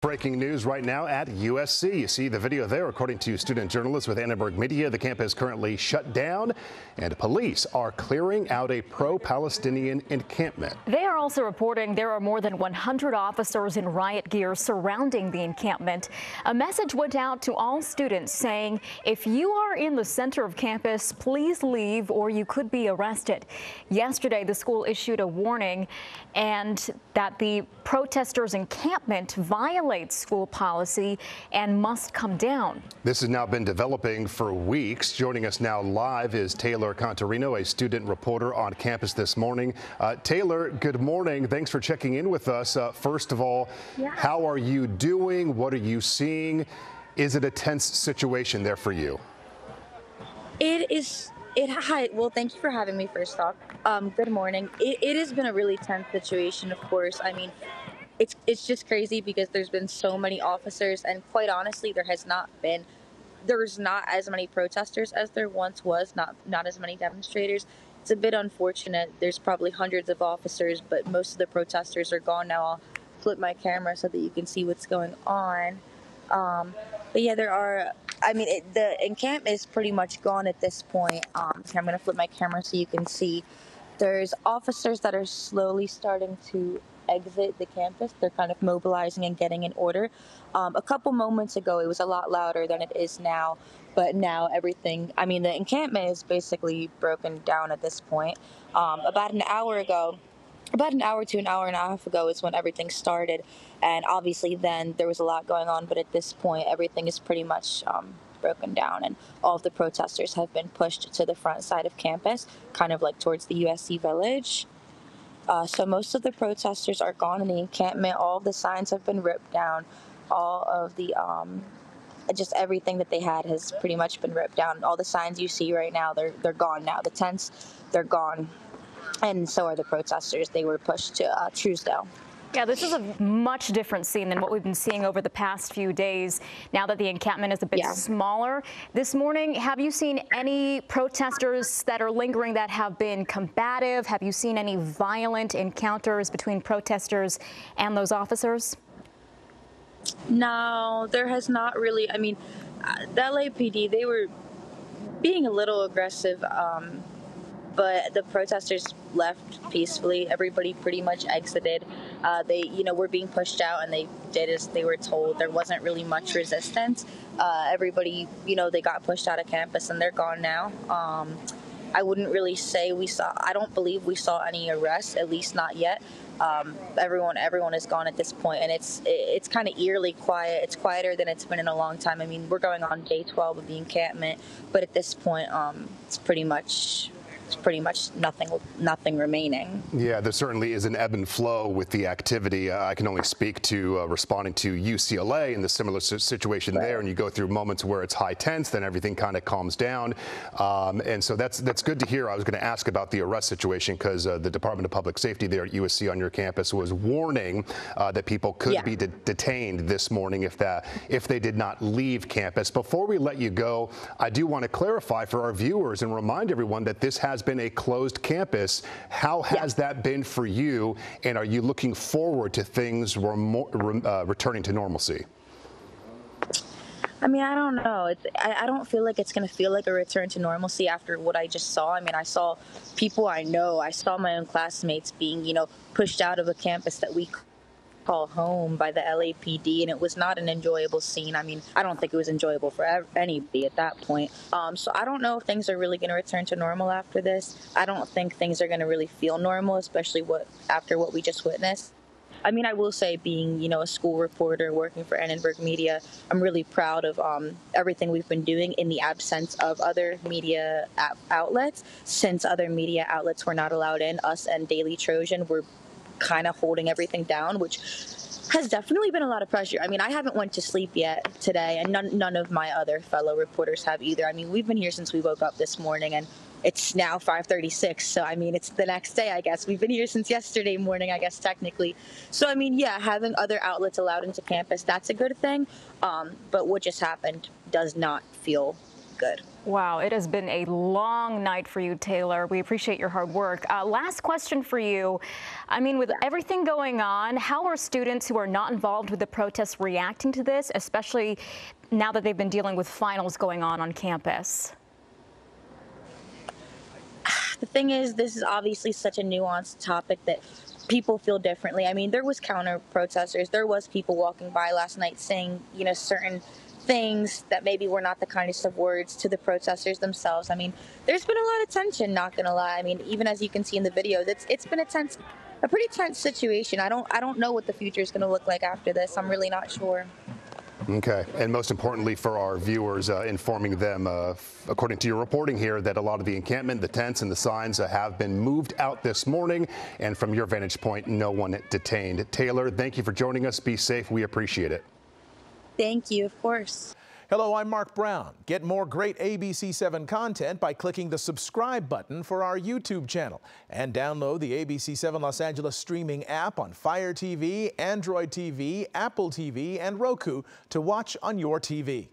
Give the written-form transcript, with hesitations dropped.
Breaking news right now at USC. You see the video there. According to student journalists with Annenberg Media, the campus is currently shut down and police are clearing out a pro-Palestinian encampment. They are also reporting there are more than 100 officers in riot gear surrounding the encampment. A message went out to all students saying, if you are in the center of campus, please leave or you could be arrested. Yesterday, the school issued a warning and that the protesters' encampment violates school policy and must come down. This has now been developing for weeks. Joining us now live is Taylor Contarino, a student reporter on campus this morning. Taylor, good morning. Thanks for checking in with us. First of all, How are you doing? What are you seeing? Is it a tense situation there for you? It is. Hi. Well, thank you for having me first off. Good morning. It has been a really tense situation, of course. I mean, it's just crazy because there's been so many officers, and quite honestly, there's not as many protesters as there once was, not as many demonstrators. It's a bit unfortunate. There's probably hundreds of officers, but most of the protesters are gone now. I'll flip my camera so that you can see what's going on. But yeah, there are, I mean, the encampment is pretty much gone at this point. So I'm going to flip my camera so you can see. There's officers that are slowly starting to exit the campus. They're kind of mobilizing and getting in order. A couple moments ago, it was a lot louder than it is now. But now everything, I mean, the encampment is basically broken down at this point. About an hour to an hour and a half ago is when everything started. And obviously then there was a lot going on, but at this point everything is pretty much broken down, and all of the protesters have been pushed to the front side of campus, kind of like towards the USC village. So most of the protesters are gone in the encampment. All of the signs have been ripped down. All of the just everything that they had has pretty much been ripped down. All the signs you see right now, they're gone now. The tents, they're gone. And so are the protesters. They were pushed to Truesdale. Yeah, this is a much different scene than what we've been seeing over the past few days, now that the encampment is a bit smaller. This morning, have you seen any protesters that are lingering that have been combative? Have you seen any violent encounters between protesters and those officers? No, there has not really. I mean, the LAPD, they were being a little aggressive, but the protesters left peacefully. Everybody pretty much exited. They, were being pushed out, and they did as they were told. There wasn't really much resistance. Everybody, they got pushed out of campus, and they're gone now. I wouldn't really say I don't believe we saw any arrests, at least not yet. Everyone is gone at this point, and it's kind of eerily quiet. It's quieter than it's been in a long time. I mean, we're going on day 12 of the encampment, but at this point, it's pretty much nothing remaining. Yeah, there certainly is an ebb and flow with the activity. I can only speak to responding to UCLA and the similar situation there, and you go through moments where it's high tense, then everything kind of calms down, and so that's good to hear. I was going to ask about the arrest situation because the Department of Public Safety there at USC on your campus was warning that people could be detained this morning if they did not leave campus. Before we let you go, I do want to clarify for our viewers and remind everyone that this has been a closed campus. How has that been for you, and are you looking forward to things returning to normalcy? I mean, I don't know. I don't feel like it's going to feel like a return to normalcy after what I just saw. I mean, I saw people I know. I saw my own classmates being, pushed out of a campus that we call home by the LAPD, and it was not an enjoyable scene. I mean, I don't think it was enjoyable for anybody at that point. So I don't know if things are really going to return to normal after this. I don't think things are going to really feel normal, especially after what we just witnessed. I mean, I will say, being, a school reporter working for Annenberg Media, I'm really proud of everything we've been doing in the absence of other media outlets. Since other media outlets were not allowed in, us and Daily Trojan were kind of holding everything down, which has definitely been a lot of pressure. I mean, I haven't went to sleep yet today, and none of my other fellow reporters have either. I mean, we've been here since we woke up this morning, and it's now 5:36, so I mean, it's the next day, I guess. We've been here since yesterday morning, I guess, technically. So I mean, yeah, having other outlets allowed into campus, that's a good thing, but what just happened does not feel good. Wow, it has been a long night for you, Taylor. We appreciate your hard work. Last question for you. I mean, with everything going on, how are students who are not involved with the protests reacting to this, especially now that they've been dealing with finals going on campus? The thing is, this is obviously such a nuanced topic that people feel differently. I mean, there was counter protesters. There was people walking by last night saying, you know, certain things that maybe were not the kindest of words to the protesters themselves. I mean, there's been a lot of tension, not gonna lie. I mean, even as you can see in the video, it's been a pretty tense situation. I don't know what the future is gonna look like after this. I'm really not sure. Okay, and most importantly for our viewers, informing them, according to your reporting here, that a lot of the encampment, the tents and the signs have been moved out this morning, and from your vantage point, no one detained. Taylor, thank you for joining us. Be safe. We appreciate it. Thank you, of course. Hello, I'm Mark Brown. Get more great ABC7 content by clicking the subscribe button for our YouTube channel and download the ABC7 Los Angeles streaming app on Fire TV, Android TV, Apple TV, and Roku to watch on your TV.